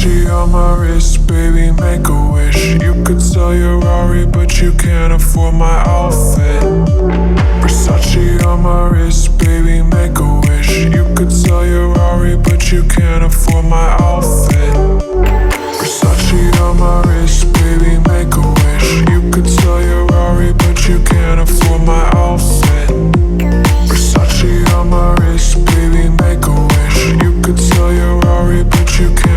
Versace on my wrist, baby, make a wish. You could sell your Rari, but you can't afford my outfit. Versace on my wrist, baby, make a wish. You could sell your Rari, but you can't afford my outfit. Versace on my wrist, baby, make a wish. You could sell your Rari, but you can't afford my outfit. Versace on my wrist, baby, make a wish. You could sell your Rari, but you can't